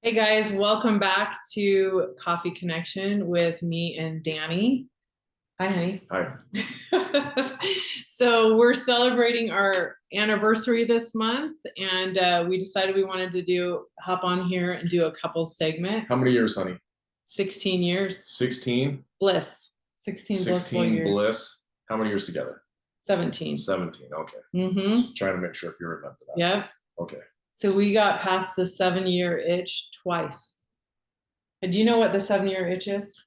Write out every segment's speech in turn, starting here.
Hey guys, welcome back to Coffee Connection with me and Danny. Hi, honey. Hi. So we're celebrating our anniversary this month, and we decided we wanted to hop on here and do a couple segment. How many years, honey? 16 years. 16? Bliss. 16 blissful 16 years. bliss. How many years together? 17. 17. Okay. Mm-hmm. Just trying to make sure if you remember that. Yep. Okay. So we got past the 7-year itch twice. And do you know what the 7-year itch is?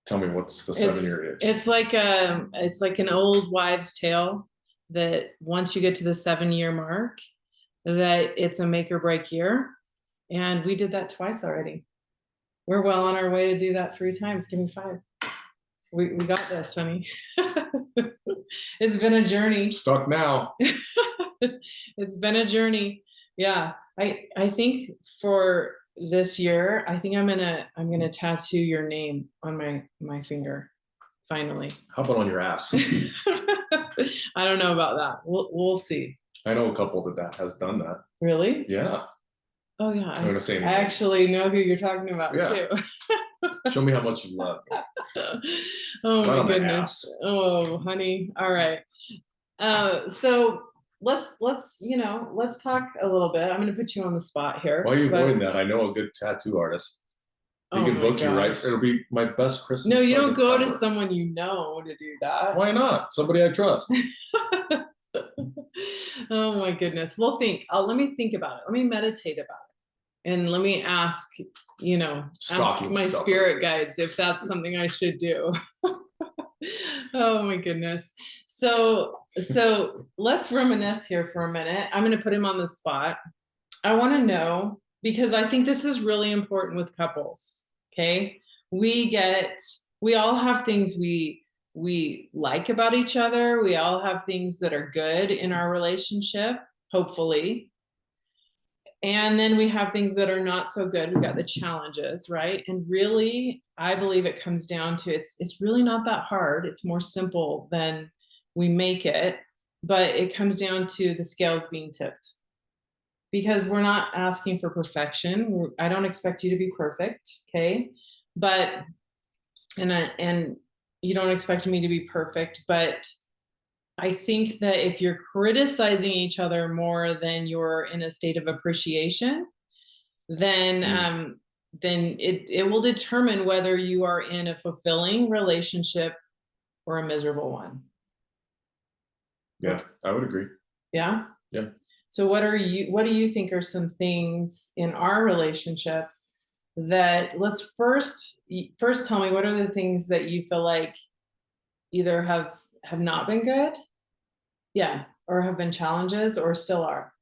Tell me, what's the 7-year itch? It's like an old wives' tale that once you get to the 7-year mark, that it's a make or break year. And we did that twice already. We're well on our way to do that 3 times. Give me 5. We got this, honey. It's been a journey. Stuck now. It's been a journey. Yeah. I think for this year, I think I'm gonna tattoo your name on my finger. Finally. How about on your ass? I don't know about that. We'll see. I know a couple that has done that. Really? Yeah. Oh yeah. I'm gonna say I actually know who you're talking about too. Show me how much you love me. Oh right my goodness. Oh honey. All right. So let's talk a little bit. I'm gonna put you on the spot here. Why are you avoiding that? I know a good tattoo artist. He can book you, right? It'll be my best Christmas. No, you don't go to someone you know to do that. Why not? Somebody I trust. Oh my goodness. Well, let me think about it. Let me meditate about it. And let me ask my spirit guides if that's something I should do. Oh my goodness. So let's reminisce here for a minute. I'm going to put him on the spot. I want to know, because I think this is really important with couples. Okay. We all have things we like about each other. We all have things that are good in our relationship, hopefully. And then we have things that are not so good. We've got the challenges, right? And really, I believe it comes down to it's really not that hard. It's more simple than we make it, but it comes down to the scales being tipped. Because we're not asking for perfection. I don't expect you to be perfect, okay? But and you don't expect me to be perfect, but I think that if you're criticizing each other more than you're in a state of appreciation, then it will determine whether you are in a fulfilling relationship or a miserable one. Yeah, I would agree. Yeah? Yeah. So what do you think are some things in our relationship that, let's first tell me, what are the things that you feel like either have not been good, yeah, or have been challenges, or still are,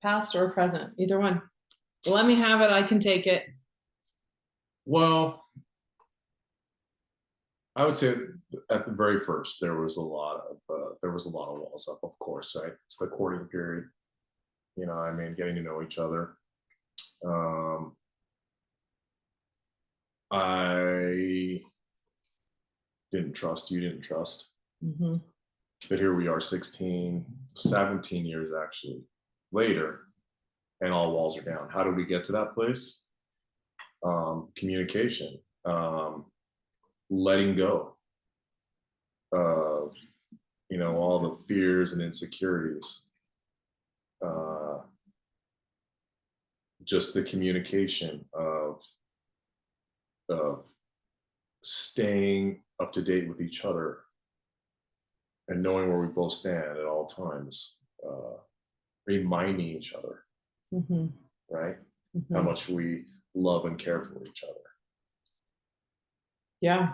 past or present, either one. Let me have it. I can take it. Well, I would say at the very first, there was a lot of walls up, of course, right? It's the courting period, getting to know each other. I didn't trust, you didn't trust. Mm-hmm. But here we are 17 years actually later, and all walls are down. How did we get to that place? Communication, letting go of all the fears and insecurities, just the communication of staying up to date with each other and knowing where we both stand at all times, reminding each other, mm-hmm. right? Mm-hmm. How much we love and care for each other. Yeah.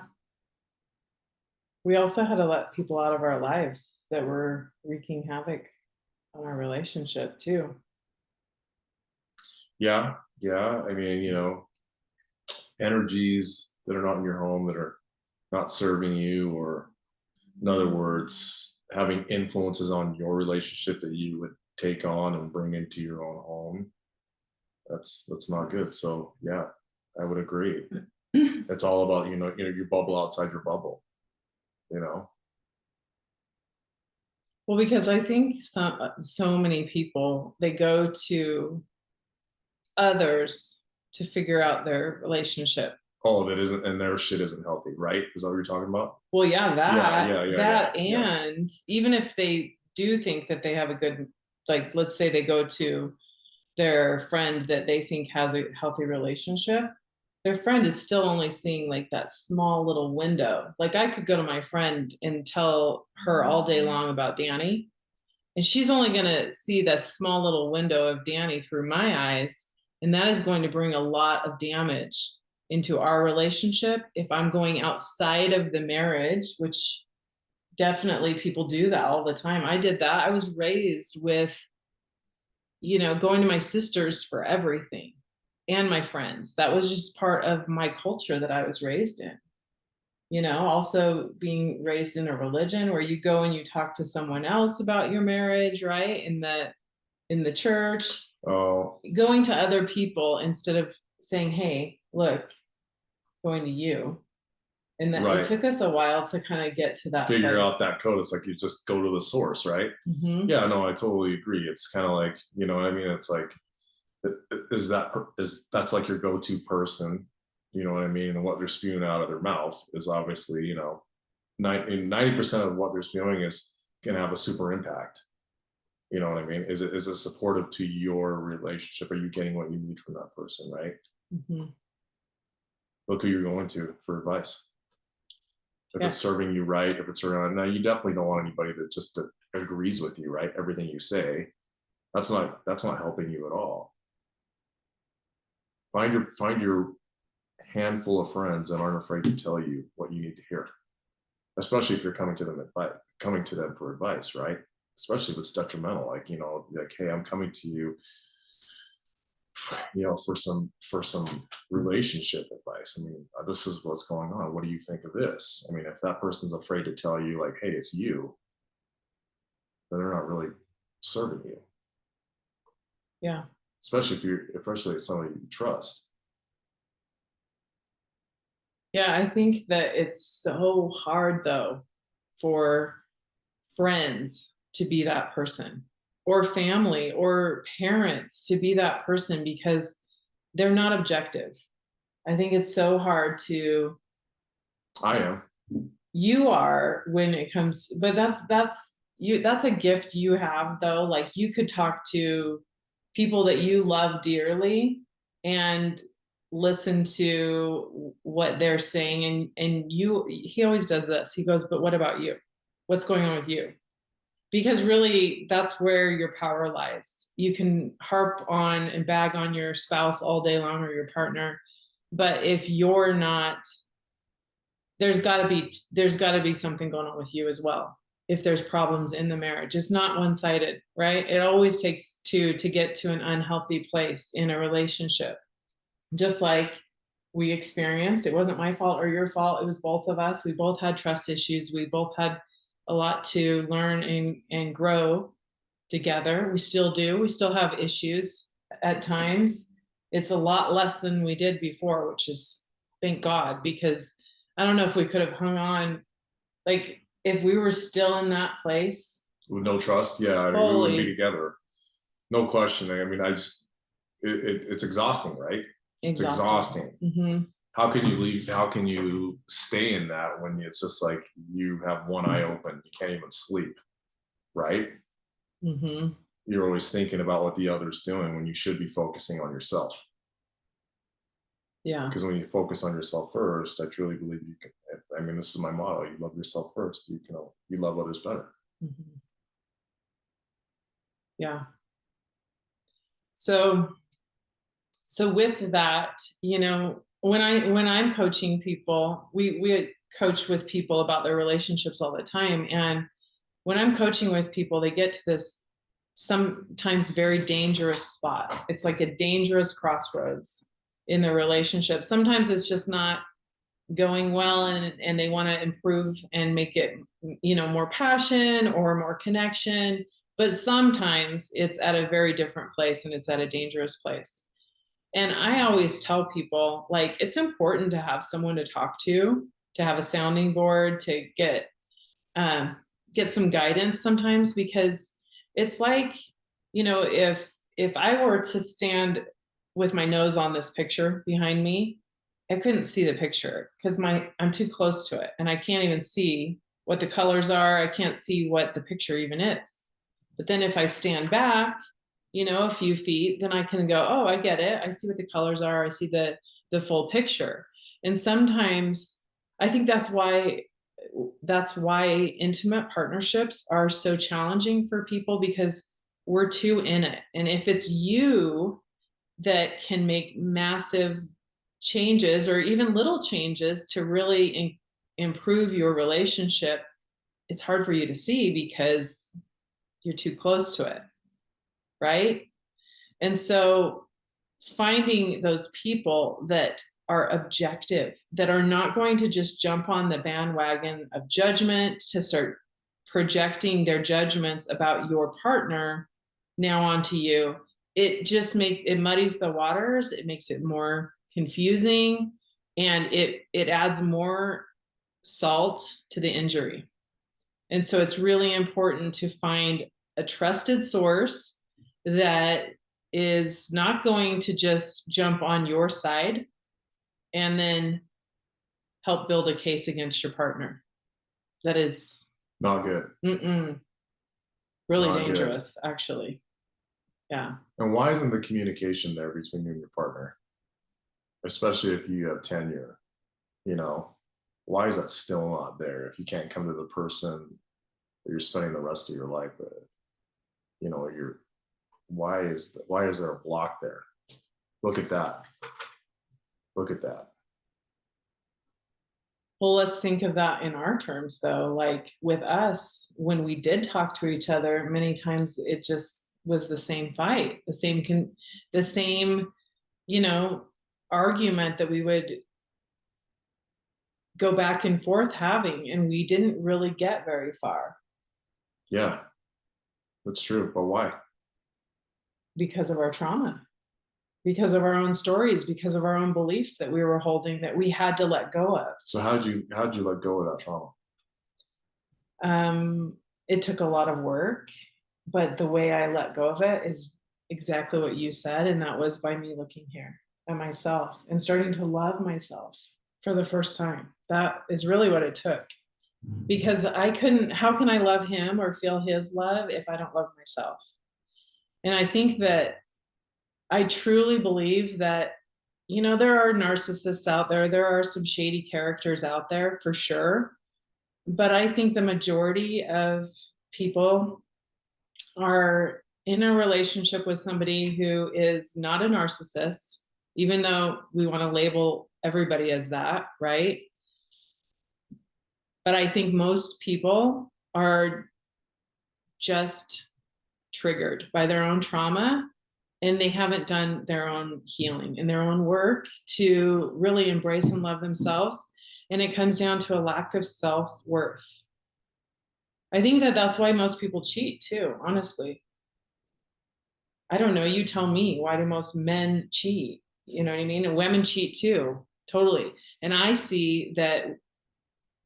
We also had to let people out of our lives that were wreaking havoc on our relationship too. Yeah. I mean, energies that are not in your home, that are not serving you, or in other words, having influences on your relationship that you would take on and bring into your own home. That's not good. So yeah, I would agree. It's all about, your bubble outside your bubble, Well, because I think so many people, they go to others to figure out their relationship. All of it isn't, and their shit isn't healthy, right? Is that what you're talking about? Well, yeah, that, Yeah. and even if they do think that they have a good, like, let's say they go to their friend that they think has a healthy relationship, their friend is still only seeing like that small little window. Like, I could go to my friend and tell her all day long about Danny, and she's only going to see that small little window of Danny through my eyes. And that is going to bring a lot of damage into our relationship if I'm going outside of the marriage, which definitely people do that all the time. I did that. I was raised with, going to my sisters for everything and my friends. That was just part of my culture that I was raised in. Also being raised in a religion where you go and you talk to someone else about your marriage, right? In the church, Oh, going to other people instead of saying, hey, look, going to you. And then right. it took us a while to kind of get to that Figure place. out that code. It's like you just go to the source, right? Mm-hmm. Yeah, no, I totally agree. It's kind of like, you know what I mean? It's like, that's like your go-to person, you know what I mean? And what they're spewing out of their mouth is obviously, 90% of what they're spewing is gonna have a super impact. You know what I mean? Is it supportive to your relationship? Are you getting what you need from that person, right? Mm-hmm. Look who you're going to for advice. If Yeah. it's serving you right, if it's around now, you definitely don't want anybody that just agrees with you, right? Everything you say. That's not helping you at all. Find your handful of friends that aren't afraid to tell you what you need to hear, especially if you're coming to them for advice, right? Especially if it's detrimental, like, like, hey, I'm coming to you, for some relationship advice. I mean, this is what's going on. What do you think of this? I mean, if that person's afraid to tell you, like, hey, it's you, then they're not really serving you. Yeah. Especially if it's somebody you trust. Yeah, I think that it's so hard though for friends to be that person, or family or parents to be that person, because they're not objective. I think it's so hard to. I am. You are, when it comes, but that's a gift you have though. Like, you could talk to people that you love dearly and listen to what they're saying, and he always does this. He goes, but what about you? What's going on with you? Because really, that's where your power lies. You can harp on and bag on your spouse all day long, or your partner, but if you're not, there's got to be something going on with you as well. If there's problems in the marriage, it's not one-sided, right? It always takes two to get to an unhealthy place in a relationship. Just like we experienced, it wasn't my fault or your fault, it was both of us. We both had trust issues, we both had a lot to learn and grow together. We still do, we still have issues at times. It's a lot less than we did before, which is, thank God, because I don't know if we could have hung on, like, if we were still in that place With no trust, yeah, we wouldn't be together. No question. I mean, it's exhausting, right? It's exhausting. Mm-hmm. How can you leave? How can you stay in that when it's just like you have one eye open, you can't even sleep, right? Mm-hmm. You're always thinking about what the other's doing when you should be focusing on yourself. Yeah. Because when you focus on yourself first, I truly believe you can. I mean, this is my motto: you love yourself first, you love others better. Mm-hmm. Yeah. So with that, when I'm coaching people, we coach with people about their relationships all the time. And when I'm coaching with people, they get to this sometimes very dangerous spot. It's like a dangerous crossroads in their relationship. Sometimes it's just not going well, and they want to improve and make it, more passion or more connection. But sometimes it's at a very different place, and it's at a dangerous place. And I always tell people, like, it's important to have someone to talk to have a sounding board, to get some guidance sometimes, because it's like, if I were to stand with my nose on this picture behind me, I couldn't see the picture because I'm too close to it and I can't even see what the colors are. I can't see what the picture even is. But then if I stand back, a few feet, then I can go, oh, I get it. I see what the colors are. I see the full picture. And sometimes I think that's why intimate partnerships are so challenging for people, because we're too in it. And if it's you that can make massive changes or even little changes to really improve your relationship, it's hard for you to see because you're too close to it, right? And so finding those people that are objective, that are not going to just jump on the bandwagon of judgment to start projecting their judgments about your partner now onto you, it muddies the waters. It makes it more confusing, and it adds more salt to the injury. And so it's really important to find a trusted source that is not going to just jump on your side and then help build a case against your partner. That is not good. Really not dangerous, good. Actually. Yeah. And why isn't the communication there between you and your partner? Especially if you have tenure, why is that still not there? If you can't come to the person that you're spending the rest of your life with, why is there a block there? Look at that. Well, let's think of that in our terms, though. Like with us, when we did talk to each other, many times it just was the same fight, the same, argument that we would go back and forth having, and we didn't really get very far. Yeah, that's true. But why? Because of our trauma, because of our own stories, because of our own beliefs that we were holding that we had to let go of. So how'd you let go of that trauma? It took a lot of work, but the way I let go of it is exactly what you said. And that was by me looking here at myself and starting to love myself for the first time. That is really what it took, because how can I love him or feel his love if I don't love myself? And I think that I truly believe that, there are narcissists out there. There are some shady characters out there for sure. But I think the majority of people are in a relationship with somebody who is not a narcissist, even though we want to label everybody as that, right? But I think most people are just triggered by their own trauma, and they haven't done their own healing and their own work to really embrace and love themselves. And it comes down to a lack of self-worth. I think that that's why most people cheat too, honestly. I don't know, you tell me, why do most men cheat? You know what I mean? And women cheat too, totally. And I see that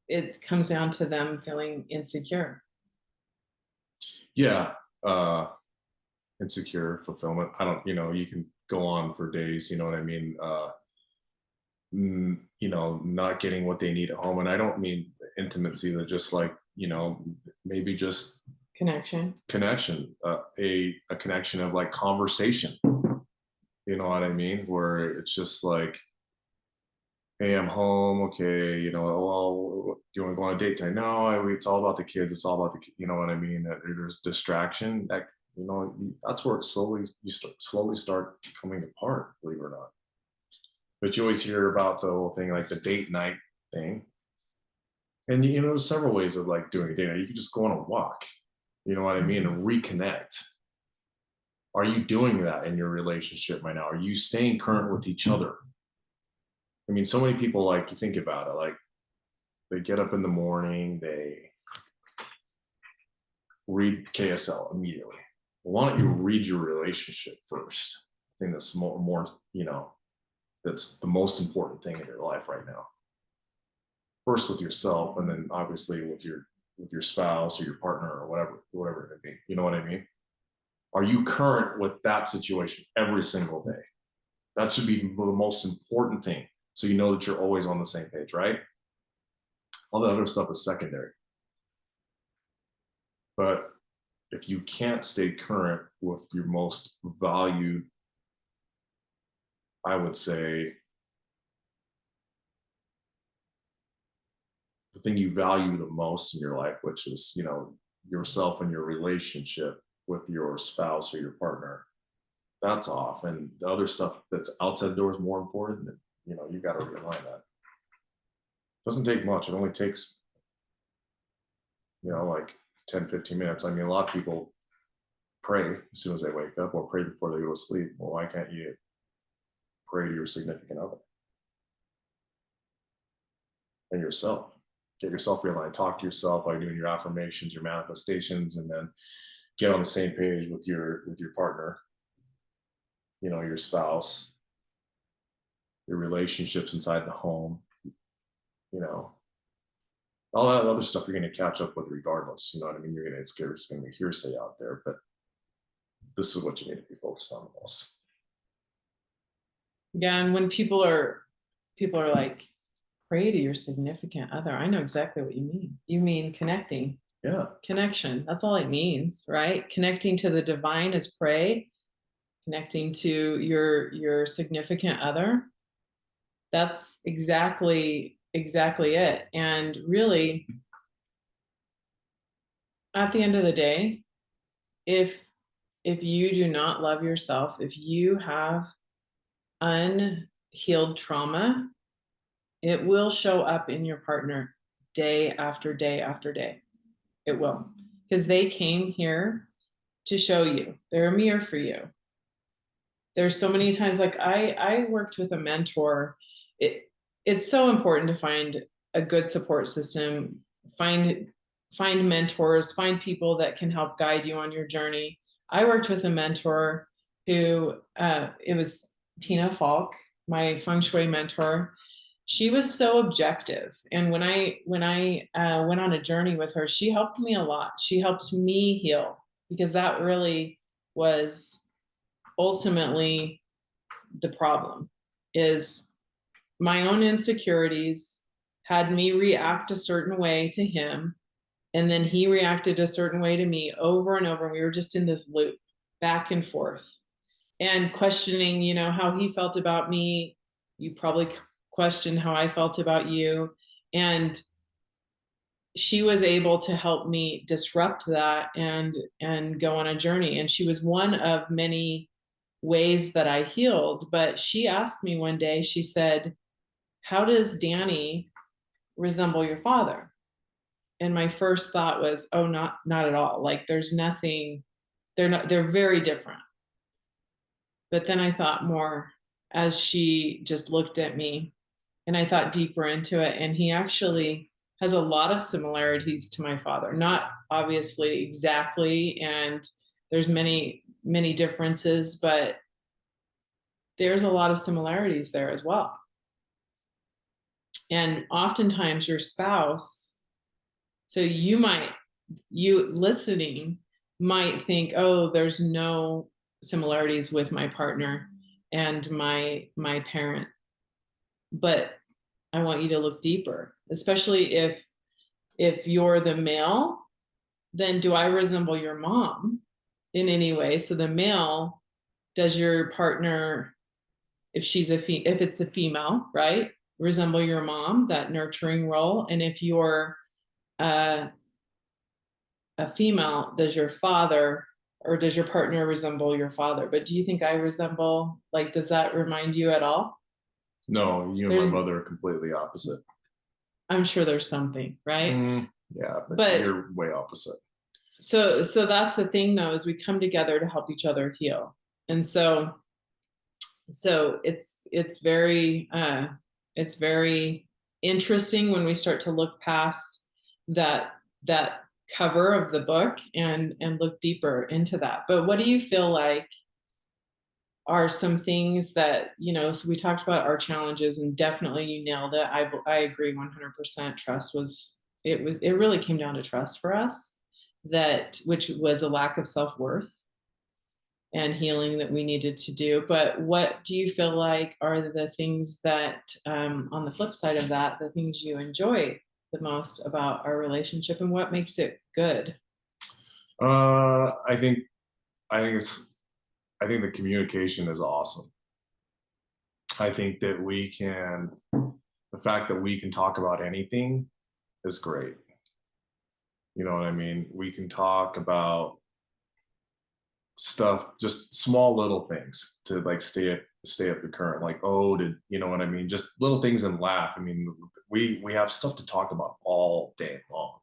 it comes down to them feeling insecure. Yeah. Insecure, fulfillment. I don't, you can go on for days, you know what I mean? Not getting what they need at home. And I don't mean intimacy, they're just like, maybe just connection, a connection of like conversation, you know what I mean? Where it's just like, hey, I'm home. Okay. Well, do you want to go on a date tonight? No, it's all about the kids. It's all about you know what I mean? There's distraction that, that's where you slowly start coming apart, believe it or not. But you always hear about the whole thing, like the date night thing. And, there's several ways of like doing a date night. You can just go on a walk, you know what I mean? And reconnect. Are you doing that in your relationship right now? Are you staying current with each other? I mean, so many people, like, you think about it, like they get up in the morning, they read KSL immediately. Why don't you read your relationship first? I think that's more, that's the most important thing in your life right now. First with yourself, and then obviously with your spouse or your partner or whatever it may be. You know what I mean? Are you current with that situation every single day? That should be the most important thing. So you know that you're always on the same page, right? All the other stuff is secondary. But if you can't stay current with your most valued, I would say, the thing you value the most in your life, which is, yourself and your relationship with your spouse or your partner, that's off. And the other stuff that's outside the door is more important. And, you got to realign that. It doesn't take much. It only takes, like 10, 15 minutes. I mean, a lot of people pray as soon as they wake up or pray before they go to sleep. Well, why can't you pray to your significant other and yourself? Get yourself realigned, talk to yourself by doing your affirmations, your manifestations, and then get on the same page with your partner, your spouse, your relationships inside the home, all that other stuff you're going to catch up with regardless. You know what I mean? It's going to be hearsay out there, but this is what you need to be focused on the most. Yeah, and when people are like, pray to your significant other, I know exactly what you mean. You mean connecting. Yeah. Connection. That's all it means, right? Connecting to the divine is pray. Connecting to your significant other. That's exactly it. And really, at the end of the day, if you do not love yourself, if you have unhealed trauma, it will show up in your partner day after day after day. It will, because they came here to show you. They're a mirror for you. There's so many times, like I worked with a mentor. It's so important to find a good support system, find mentors, find people that can help guide you on your journey. I worked with a mentor who, it was Tina Falk, my feng shui mentor. She was so objective. And when I went on a journey with her, she helped me a lot. She helped me heal, because that really was ultimately the problem, is my own insecurities had me react a certain way to him. And then he reacted a certain way to me over and over. We were just in this loop back and forth and questioning, how he felt about me. You probably questioned how I felt about you. And she was able to help me disrupt that and go on a journey. And she was one of many ways that I healed. But she asked me one day, she said, how does Danny resemble your father? And my first thought was, oh, not at all. Like, there's nothing, they're very different. But then I thought more as she just looked at me, and I thought deeper into it. And he actually has a lot of similarities to my father, not obviously exactly. And there's many, many differences, but there's a lot of similarities there as well. And oftentimes your spouse, so you listening might think, oh, there's no similarities with my partner and my parent. But I want you to look deeper, especially if you're the male, then do I resemble your mom in any way? So the male, does your partner, if it's a female, right, resemble your mom, that nurturing role? And if you're a female, does your father or does your partner resemble your father? But do you think I resemble, like, does that remind you at all? No, you and my mother are completely opposite. I'm sure there's something, right? Yeah, but you're way opposite. So that's the thing, though, is we come together to help each other heal. And so it's very interesting when we start to look past that cover of the book and look deeper into that. But what do you feel like are some things that, so we talked about our challenges, and definitely you nailed it. I agree 100%. Trust it really came down to trust for us, which was a lack of self-worth. and healing that we needed to do. But what do you feel like are the things that, on the flip side of that, the things you enjoy the most about our relationship, and what makes it good? I think the communication is awesome. I think that the fact that we can talk about anything is great. You know what I mean? We can talk about stuff, just small little things to like stay up the current, like, oh, you know what I mean? Just little things and laugh. I mean, we have stuff to talk about all day long.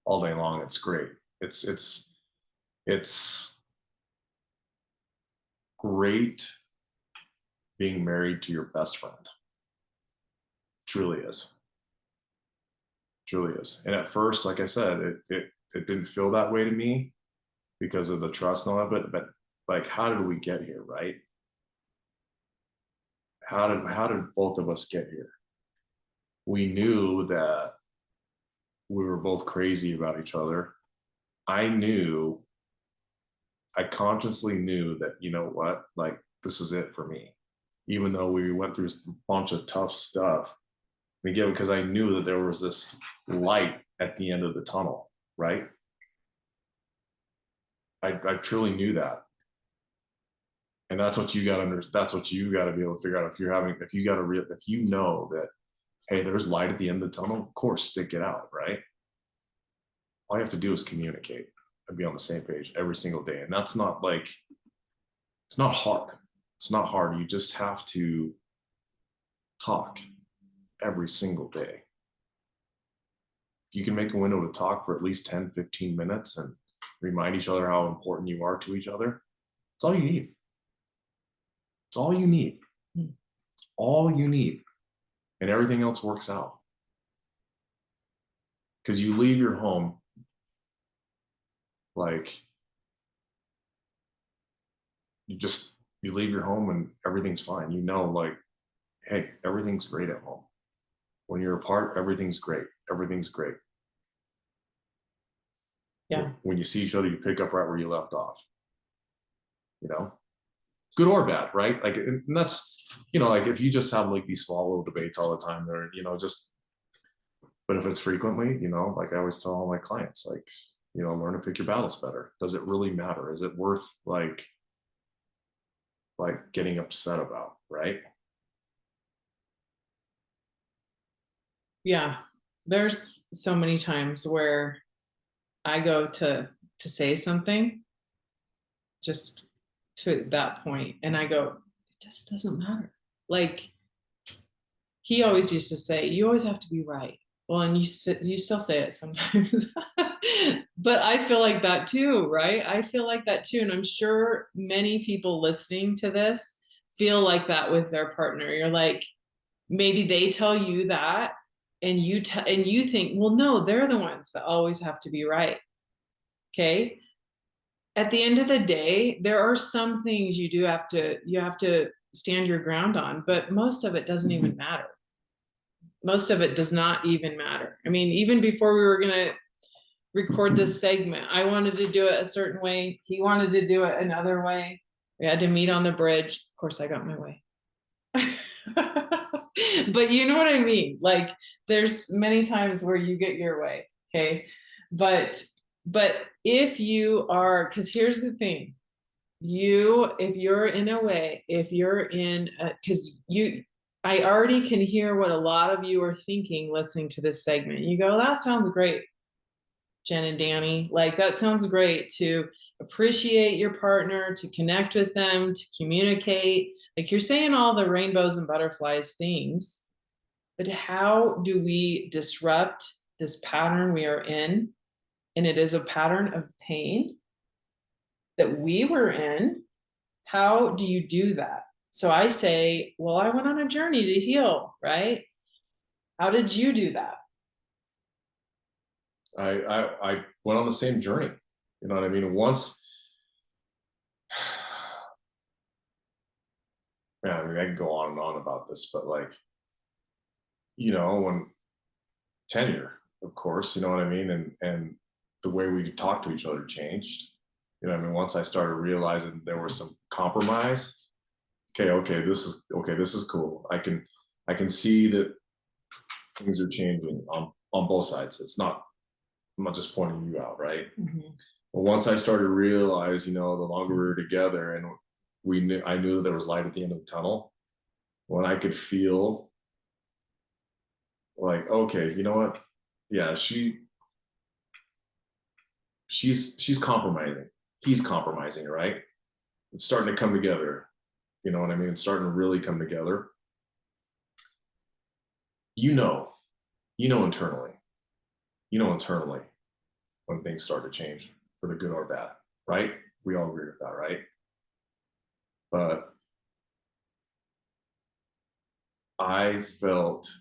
All day long. It's great. It's great being married to your best friend. Truly is. Truly is. And at first, like I said, it didn't feel that way to me because of the trust and all of it. But like, how did we get here, right? How did both of us get here? We knew that we were both crazy about each other. I consciously knew that, you know what, like, this is it for me. Even though we went through a bunch of tough stuff, again, because I knew that there was this light at the end of the tunnel, right? I truly knew that. And that's what you got to that's what you got to be able to figure out. If you know that, hey, there's light at the end of the tunnel, of course, stick it out, right? All you have to do is communicate and be on the same page every single day. And that's not like, it's not hard. It's not hard. You just have to talk every single day. If you can make a window to talk for at least 10, 15 minutes and remind each other how important you are to each other, it's all you need. It's all you need. All you need. And everything else works out. Because you leave your home like, you leave your home and everything's fine. You know, like, hey, everything's great at home. When you're apart, everything's great. Everything's great. Yeah. When you see each other, you pick up right where you left off. You know, good or bad, right? Like, and that's, you know, like if you just have like these small little debates all the time, they're, you know, just, but if it's frequently, you know, like I always tell all my clients, like, you know, learn to pick your battles better. Does it really matter? Is it worth like getting upset about, right? Yeah. There's so many times where I go to say something just to that point, and I go, it just doesn't matter. Like, he always used to say, you always have to be right. Well, and you still say it sometimes. But I feel like that too, right? I feel like that too. And I'm sure many people listening to this feel like that with their partner. You're like, maybe they tell you that, and you think, well, no, they're the ones that always have to be right. Okay. At the end of the day, there are some things you have to stand your ground on, but most of it doesn't even matter. Most of it does not even matter. I mean, even before we were going to record this segment, I wanted to do it a certain way. He wanted to do it another way. We had to meet on the bridge. Of course, I got my way. But you know what I mean? Like, there's many times where you get your way. Okay. But if you are, because here's the thing, if you're in a way, because I already can hear what a lot of you are thinking listening to this segment. You go, that sounds great, Jen and Danny. Like, that sounds great to appreciate your partner, to connect with them, to communicate. Like, you're saying all the rainbows and butterflies things, but how do we disrupt this pattern we are in? And it is a pattern of pain that we were in. How do you do that? So I say, well, I went on a journey to heal, right? How did you do that? I went on the same journey. You know what I mean? Once, man, I mean, I can go on and on about this, but like, you know, when tenure, of course, you know what I mean? And the way we talk to each other changed. You know what I mean? Once I started realizing there was some compromise, this is cool. I can see that things are changing on both sides. I'm not just pointing you out, right? Mhm. But once I started to realize, the longer we were together and I knew that there was light at the end of the tunnel, when I could feel like, okay, you know what? Yeah, she's compromising. He's compromising, right? It's starting to come together. You know what I mean? It's starting to really come together. You know, you know internally, you know internally when things start to change for the good or bad, right? We all agree with that, right? But I felt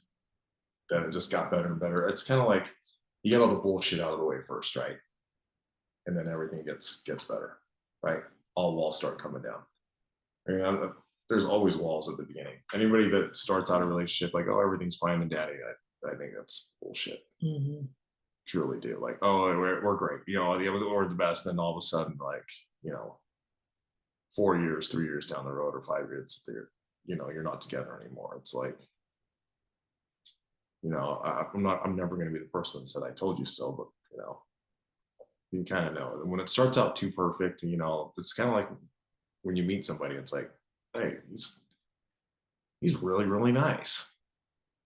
that it just got better and better. It's kind of like you get all the bullshit out of the way first, right? And then everything gets better, right? All walls start coming down. I mean, there's always walls at the beginning. Anybody that starts out a relationship like, oh, everything's fine and daddy, I think that's bullshit. Mhm. Truly do. Like, oh, we're great. We're the best. Then all of a sudden, like, 4 years, 3 years down the road, or 5 years, you're not together anymore. It's like, I'm never going to be the person that said I told you so, but you kind of know. And when it starts out too perfect, it's kind of like when you meet somebody, it's like, hey, he's really, really nice.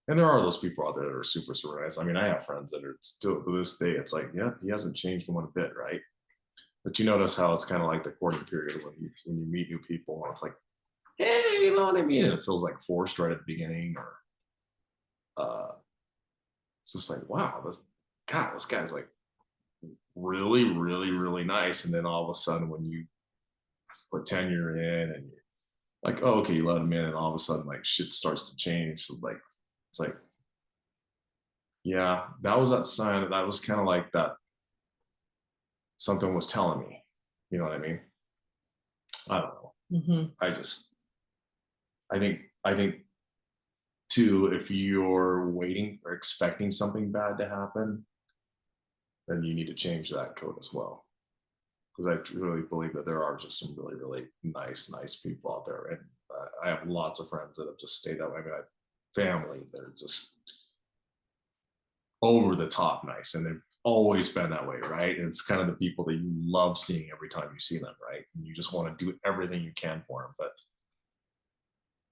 And there are those people out there that are super, super nice. I mean, I have friends that are still to this day, it's like, yeah, he hasn't changed one bit, right? But you notice how it's kind of like the courting period when you meet new people, and it's like, hey, you know what I mean? And it feels like forced right at the beginning, or it's just like, wow, this guy's like really, really, really nice. And then all of a sudden, when you pretend you're in and you're like, oh, okay, you let him in, and all of a sudden, like shit starts to change. So like, it's like, yeah, that was that sign. That was kind of like that something was telling me. You know what I mean? I don't know. Mhm. I think too, if you're waiting or expecting something bad to happen, then you need to change that code as well. Because I really believe that there are just some really, really nice people out there. And I have lots of friends that have just stayed up. I mean, I have family that are just over the top nice, and they've always been that way, right? And it's kind of the people that you love seeing every time you see them, right? And you just want to do everything you can for them. But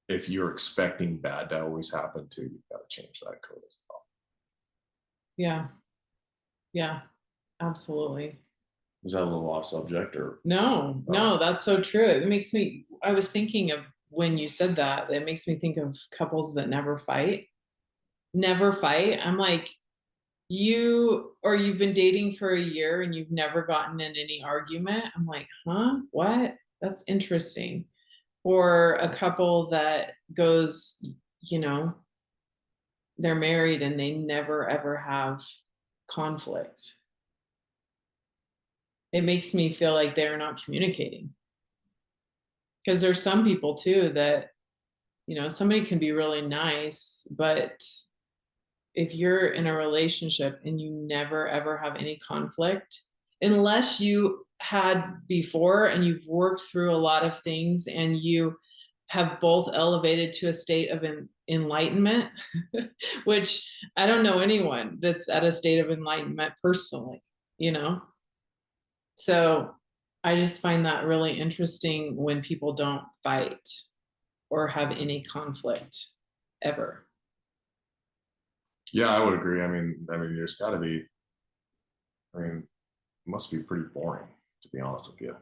if you're expecting bad to always happen too, you've got to change that code as well. Yeah. Yeah. Absolutely. Is that a little off subject or? No, that's so true. I was thinking of when you said that, it makes me think of couples that never fight. Never fight. I'm like, you've been dating for a year and you've never gotten in any argument. I'm like, huh? What? That's interesting. Or a couple that goes, you know, they're married and they never ever have conflict. It makes me feel like they're not communicating. Because there's some people too that, somebody can be really nice, but if you're in a relationship and you never ever have any conflict, unless you had before and you've worked through a lot of things and you have both elevated to a state of enlightenment, which I don't know anyone that's at a state of enlightenment personally, you know? So I just find that really interesting when people don't fight or have any conflict ever. Yeah, I would agree. There's got to be. It must be pretty boring, to be honest with you.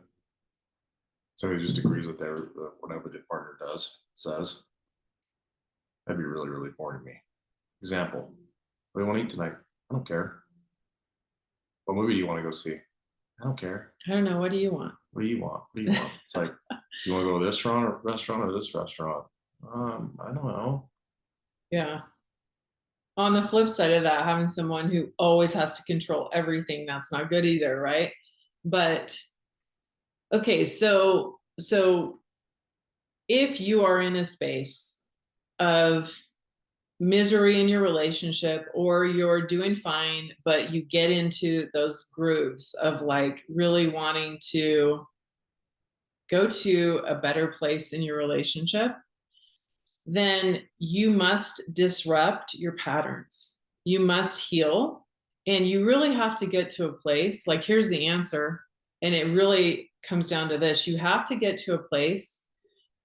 Somebody just agrees with whatever the partner says. That'd be really, really boring to me. Example: what do you want to eat tonight? I don't care. What movie do you want to go see? I don't care. I don't know. What do you want? What do you want? What do you want? It's like, you want to go to this restaurant or this restaurant? I don't know. Yeah. On the flip side of that, having someone who always has to control everything, that's not good either, right? But okay, so if you are in a space of misery in your relationship, or you're doing fine, but you get into those grooves of like really wanting to go to a better place in your relationship, then you must disrupt your patterns. You must heal. And you really have to get to a place, like, here's the answer. And it really comes down to this. You have to get to a place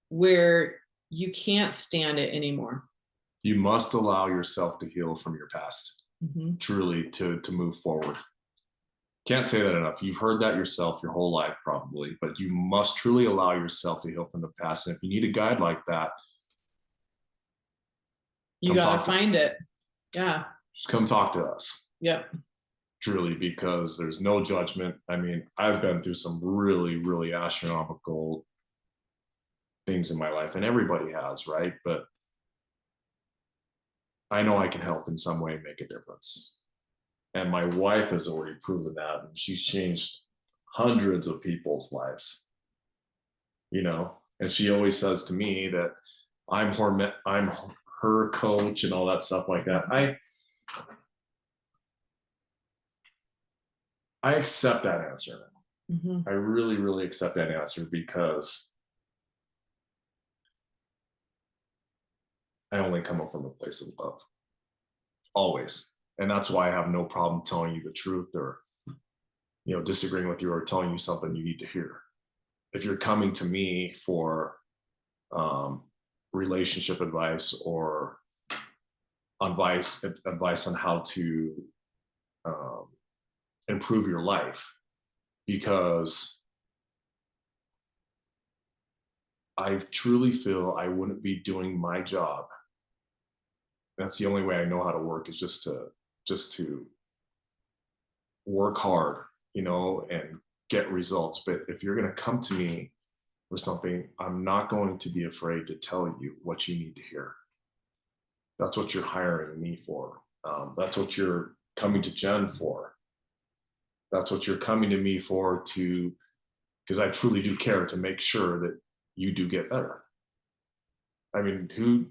where you can't stand it anymore. You must allow yourself to heal from your past, truly, to move forward. Can't say that enough. You've heard that yourself your whole life, probably, but you must truly allow yourself to heal from the past. And if you need a guide like that, you gotta find it. Yeah. Just come talk to us. Yep. Truly, because there's no judgment. I mean, I've been through some really, really astronomical things in my life, and everybody has, right? But I know I can help in some way, make a difference. And my wife has already proven that. And she's changed hundreds of people's lives, you know, and she always says to me that I'm her coach and all that stuff like that. I accept that answer. I really, really accept that answer, because I only come up from a place of love, always. And that's why I have no problem telling you the truth, or, you know, disagreeing with you, or telling you something you need to hear. If you're coming to me for relationship advice, or advice on how to improve your life, because I truly feel I wouldn't be doing my job. That's the only way I know how to work, is just to work hard, you know, and get results. But if you're going to come to me for something, I'm not going to be afraid to tell you what you need to hear. That's what you're hiring me for. That's what you're coming to Jen for. That's what you're coming to me for, because I truly do care to make sure that you do get better. I mean, who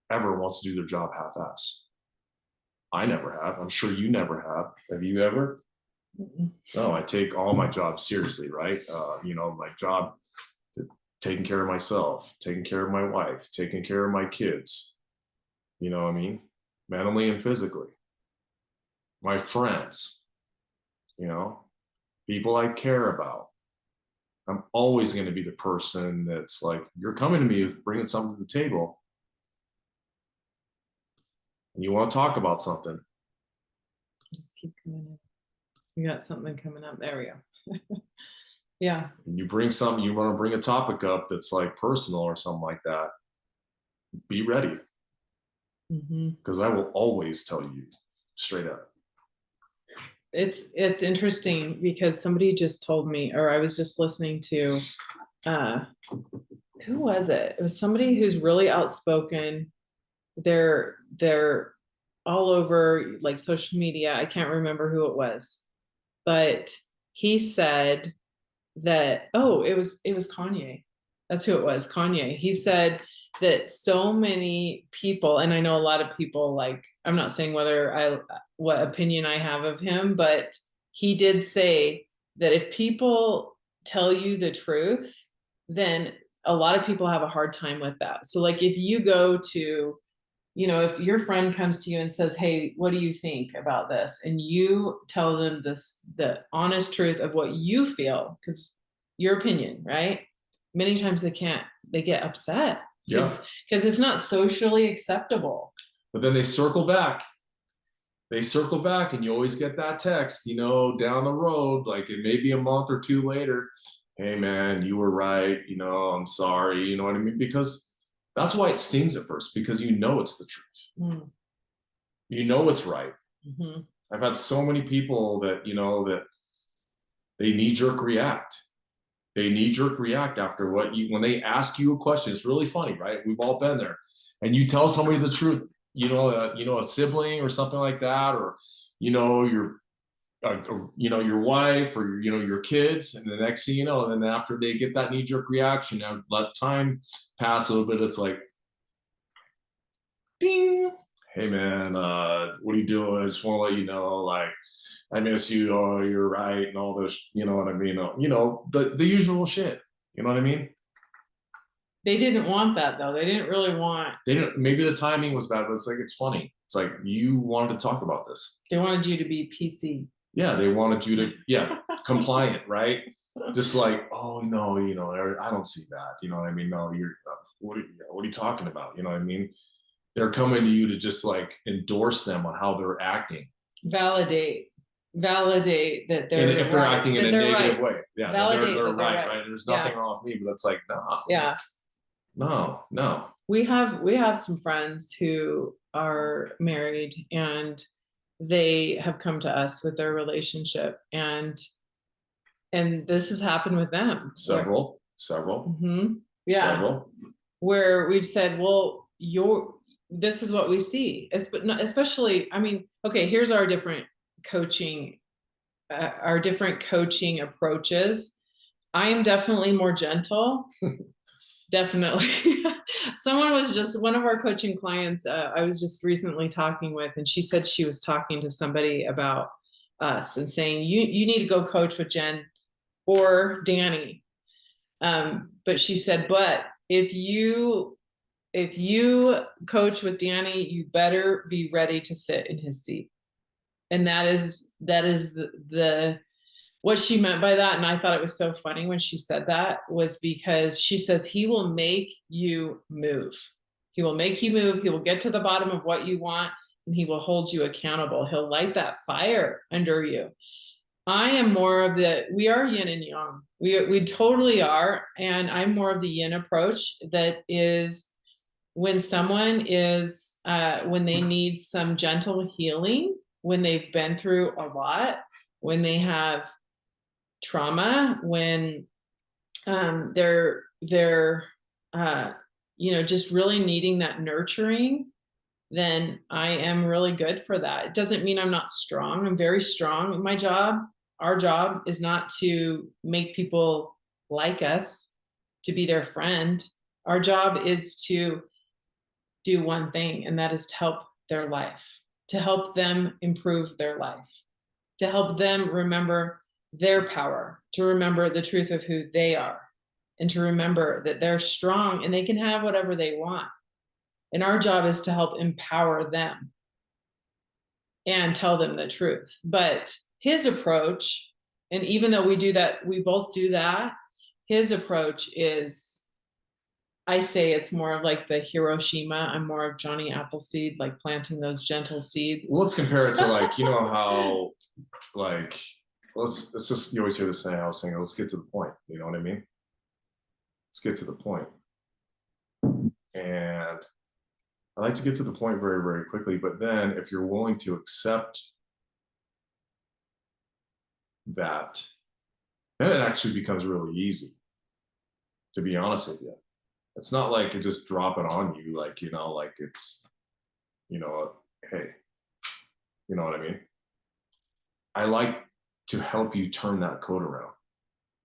ever wants to do their job half-ass? I never have. I'm sure you never have. Have you ever? No, I take all my jobs seriously, right? You know, my job, taking care of myself, taking care of my wife, taking care of my kids, you know what I mean? Mentally and physically. My friends, you know, people I care about. I'm always going to be the person that's like, you're coming to me with bringing something to the table, and you want to talk about something. Just keep coming in. You got something coming up. There we go. Yeah. And you bring something, you want to bring a topic up that's like personal or something like that, be ready. Because I will always tell you straight up. It's interesting, because somebody just told me, or I was just listening to, who was it? It was somebody who's really outspoken. They're all over like social media. I can't remember who it was, but he said that, oh, it was Kanye. That's who it was, Kanye. He said that so many people, and I know a lot of people, like, I'm not saying what opinion I have of him, but he did say that if people tell you the truth, then a lot of people have a hard time with that. So like, if you go to, you know, if your friend comes to you and says, hey, what do you think about this? And you tell them the honest truth of what you feel, because your opinion, right? Many times they get upset. Yeah. Because it's not socially acceptable. But then they circle back, and you always get that text, you know, down the road, like it may be a month or two later. Hey man, you were right. You know, I'm sorry. You know what I mean? Because that's why it stings at first, because you know it's the truth. You know it's right. I've had so many people that, you know, that they knee-jerk react. They knee-jerk react after when they ask you a question. It's really funny, right? We've all been there. And you tell somebody the truth, you know, a sibling or something like that, or, you know, your wife, or, you know, your kids, and the next thing you know, and then after they get that knee-jerk reaction, and let time pass a little bit, it's like, Ding. Hey man, what are you doing? I just want to let you know, like, I miss you. Oh, you're right, and all this. You know what I mean? The usual shit. You know what I mean? They didn't want that though. They didn't really want. They didn't. Maybe the timing was bad, but it's like, it's funny. It's like, you wanted to talk about this. They wanted you to be PC. Yeah, they wanted you to, compliant, right? Just like, oh no, I don't see that. You know what I mean? No, what are you talking about? You know what I mean? They're coming to you to just like endorse them on how they're acting. Validate that they're, and if they're right, acting in a negative way. Yeah, validate they're that they're right. There's nothing wrong with me, but it's like, no. Yeah. No. We have some friends who are married, and they have come to us with their relationship, and this has happened with them. Several. Yeah. Several. Where we've said, well, this is what we see. Especially, I mean, okay, here's our different coaching approaches. I am definitely more gentle. Definitely. One of our coaching clients, I was just recently talking with, and she said she was talking to somebody about us and saying, you need to go coach with Jen or Danny. But she said, but if you coach with Danny, you better be ready to sit in his seat. And that is the what she meant by that. And I thought it was so funny when she said that, was because she says he will make you move. He will make you move. He will get to the bottom of what you want, and he will hold you accountable. He'll light that fire under you. I am more of we are yin and yang. We totally are. And I'm more of the yin approach, that is, when someone is, when they need some gentle healing, when they've been through a lot, when they have trauma, when they're just really needing that nurturing, then I am really good for that. It doesn't mean I'm not strong. I'm very strong. Our job is not to make people like us, to be their friend. Our job is to do one thing, and that is to help their life, to help them improve their life, to help them remember their power, to remember the truth of who they are, and to remember that they're strong and they can have whatever they want. And our job is to help empower them and tell them the truth. But his approach, and even though we do that, we both do that, his approach is, I say it's more of like the Hiroshima. I'm more of Johnny Appleseed, like planting those gentle seeds. Well, let's compare it to, like, how, like, let's just, you always hear the saying, let's get to the point. You know what I mean? Let's get to the point. And I like to get to the point very, very quickly. But then if you're willing to accept that, then it actually becomes really easy, to be honest with you. It's not like it just drop it on you, like, like it's, hey, you know what I mean? I like to help you turn that code around.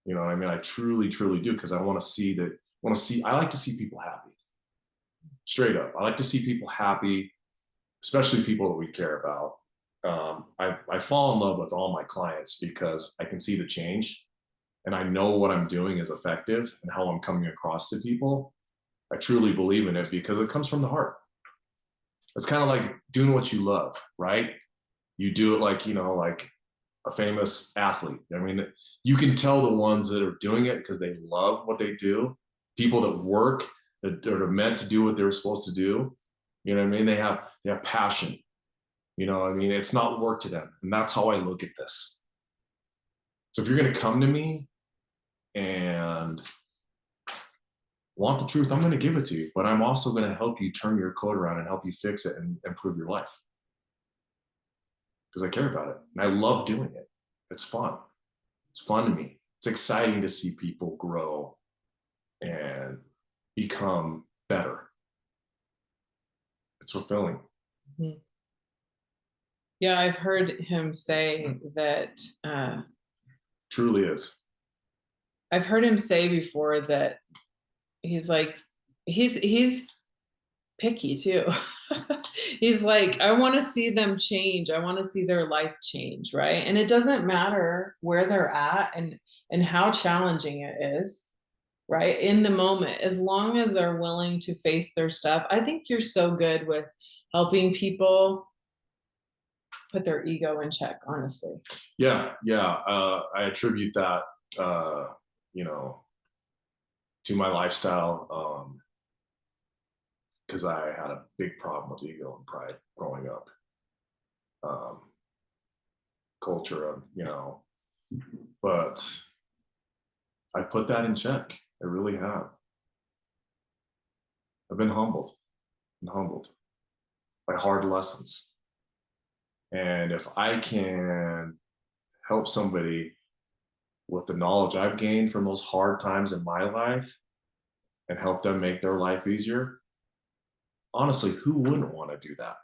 You know what I mean? I truly, truly do, because I like to see people happy. Straight up. I like to see people happy, especially people that we care about. I fall in love with all my clients because I can see the change, and I know what I'm doing is effective and how I'm coming across to people. I truly believe in it because it comes from the heart. It's kind of like doing what you love, right? You do it like, like a famous athlete. I mean, you can tell the ones that are doing it because they love what they do. People that work, that are meant to do what they're supposed to do. You know what I mean? They have passion. You know what I mean? It's not work to them. And that's how I look at this. So if you're going to come to me and want the truth, I'm going to give it to you, but I'm also going to help you turn your code around and help you fix it and improve your life. Because I care about it and I love doing it. It's fun. It's fun to me. It's exciting to see people grow and become better. It's fulfilling. Mm-hmm. Yeah, I've heard him say that. Truly is. I've heard him say before that he's like, he's picky too. He's like, I want to see them change. I want to see their life change, right? And it doesn't matter where they're at and how challenging it is, right? In the moment, as long as they're willing to face their stuff. I think you're so good with helping people put their ego in check, honestly. Yeah. I attribute that, you know, to my lifestyle. Because I had a big problem with ego and pride growing up. Culture of, but I put that in check. I really have. I've been humbled by hard lessons. And if I can help somebody with the knowledge I've gained from those hard times in my life and help them make their life easier, honestly, who wouldn't want to do that?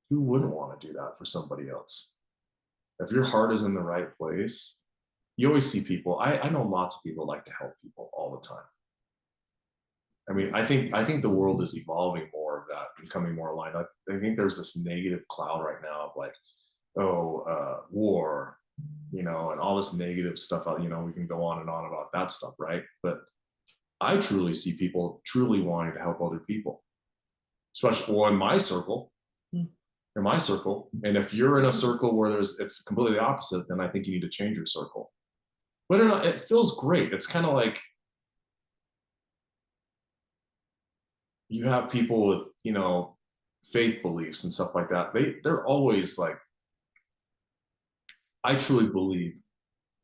Who wouldn't want to do that for somebody else? If your heart is in the right place, you always see people. I know lots of people like to help people all the time. I mean, I think the world is evolving more of that, becoming more aligned. I think there's this negative cloud right now of like, war, and all this negative stuff. We can go on and on about that stuff, right? But I truly see people truly wanting to help other people, especially in my circle. In my circle, and if you're in a circle where it's completely opposite, then I think you need to change your circle. Whether or not it feels great, it's kind of like you have people with faith beliefs and stuff like that. They're always like, I truly believe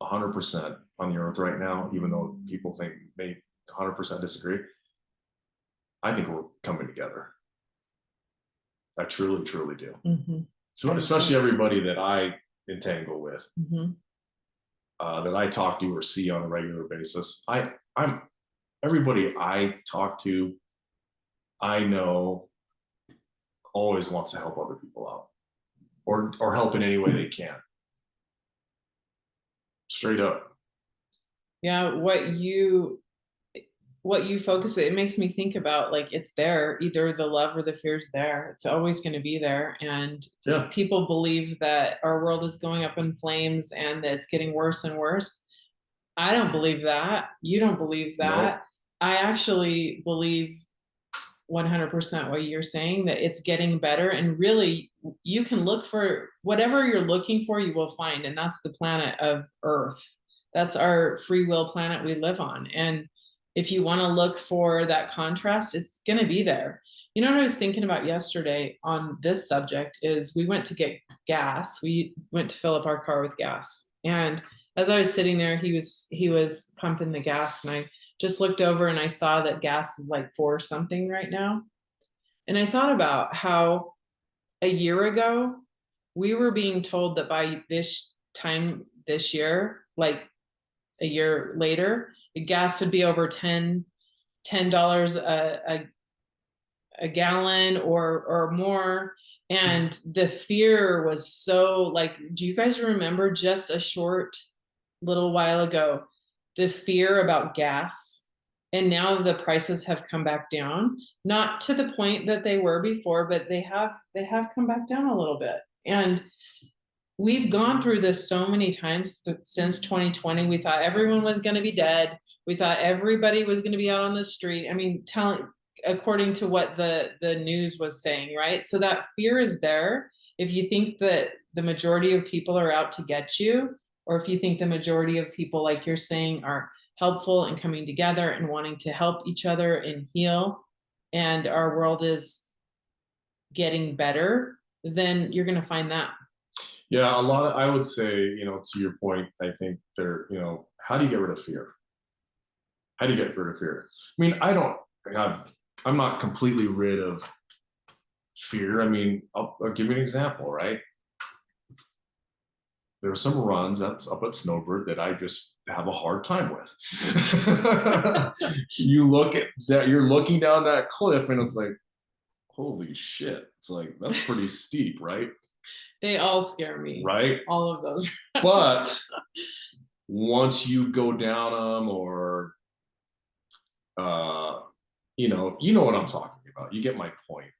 100% on the earth right now, even though people think may 100% disagree. I think we're coming together. I truly, truly do. Mm-hmm. So especially everybody that I entangle with, mm-hmm. That I talk to or see on a regular basis. I'm everybody I talk to, I know always wants to help other people out or help in any way they can. Straight up. Yeah, what you focus, it makes me think about, like, it's there, either the love or the fear is there. It's always going to be there. And people believe that our world is going up in flames and that it's getting worse and worse. I don't believe that. You don't believe that. Nope. I actually believe 100% what you're saying, that it's getting better. And really, you can look for whatever you're looking for, you will find. And that's the planet of Earth. That's our free will planet we live on. And if you want to look for that contrast, it's going to be there. You know what I was thinking about yesterday on this subject is we went to get gas. We went to fill up our car with gas. And as I was sitting there, he was pumping the gas, and I just looked over and I saw that gas is like $4 something right now. And I thought about how a year ago, we were being told that by this time this year, like a year later, the gas would be over $10 a gallon or more. And the fear was so, like, do you guys remember just a short little while ago, the fear about gas? And now the prices have come back down, not to the point that they were before, but they have come back down a little bit. And we've gone through this so many times since 2020. We thought everyone was going to be dead. We thought everybody was going to be out on the street. I mean, according to what the news was saying, right? So that fear is there. If you think that the majority of people are out to get you, or if you think the majority of people, like you're saying, are helpful and coming together and wanting to help each other and heal, and our world is getting better, then you're going to find that. Yeah, I would say, to your point, I think how do you get rid of fear? How do you get rid of fear? I mean, I'm not completely rid of fear. I mean, I'll give you an example, right? There are some runs that's up at Snowbird that I just have a hard time with. You look at that, you're looking down that cliff and it's like, holy shit. It's like, that's pretty steep, right? They all scare me. Right? All of those. But once you go down them or You know what I'm talking about. You get my point.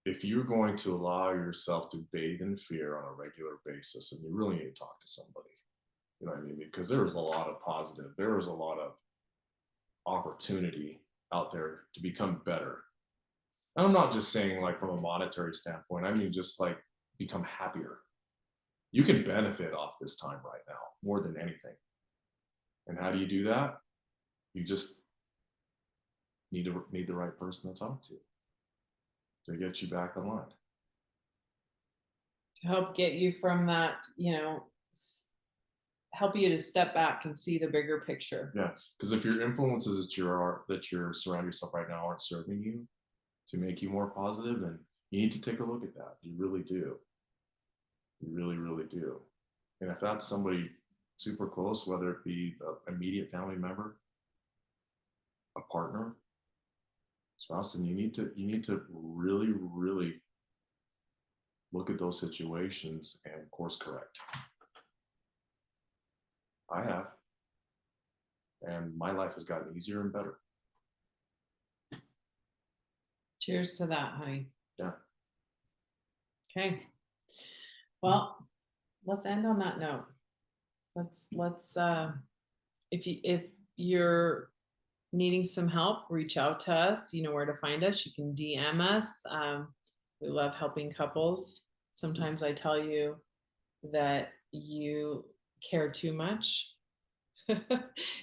If you're going to allow yourself to bathe in fear on a regular basis, and you really need to talk to somebody, you know what I mean? Because there was a lot of positive, there was a lot of opportunity out there to become better. And I'm not just saying like from a monetary standpoint, I mean just like become happier. You can benefit off this time right now more than anything. And how do you do that? You just need the right person to talk to get you back online. To help get you from that, help you to step back and see the bigger picture. Yeah, because if your influences that you're surrounding yourself right now aren't serving you to make you more positive, then you need to take a look at that. You really do. You really, really do. And if that's somebody super close, whether it be an immediate family member, a partner, spouse, then you need to really, really look at those situations and course correct. I have. And my life has gotten easier and better. Cheers to that, honey. Yeah. Okay. Well, let's end on that note. Let's if you're needing some help, reach out to us. You know where to find us. You can DM us. We love helping couples. Sometimes I tell you that you care too much.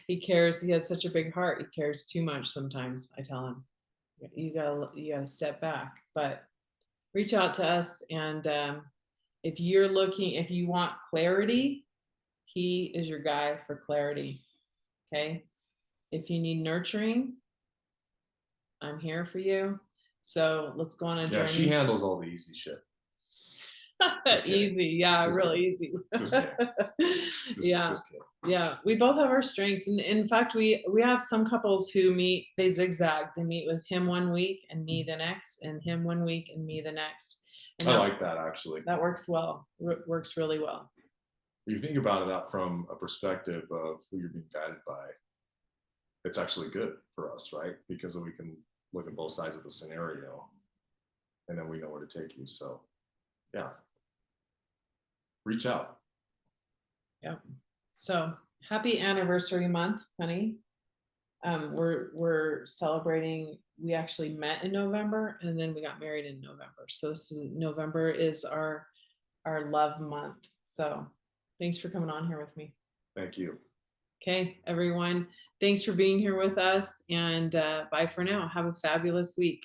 He cares. He has such a big heart. He cares too much. Sometimes I tell him, you gotta step back. But reach out to us, and if you want clarity, he is your guy for clarity. Okay. If you need nurturing, I'm here for you. So let's go on a journey. Yeah, she handles all the easy shit. Easy, yeah, just really kidding. easy. Just kidding. Just kidding. Yeah, we both have our strengths, and in fact, we have some couples who meet. They zigzag. They meet with him one week and me the next, and him one week and me the next. And I like that actually. That works well. Works really well. If you think about it from a perspective of who you're being guided by, it's actually good for us, right? Because we can look at both sides of the scenario, and then we know where to take you. So, yeah. Reach out. Yeah. So happy anniversary month, honey. We're celebrating. We actually met in November, and then we got married in November. So November is our love month. So thanks for coming on here with me. Thank you. Okay, everyone. Thanks for being here with us, and bye for now. Have a fabulous week.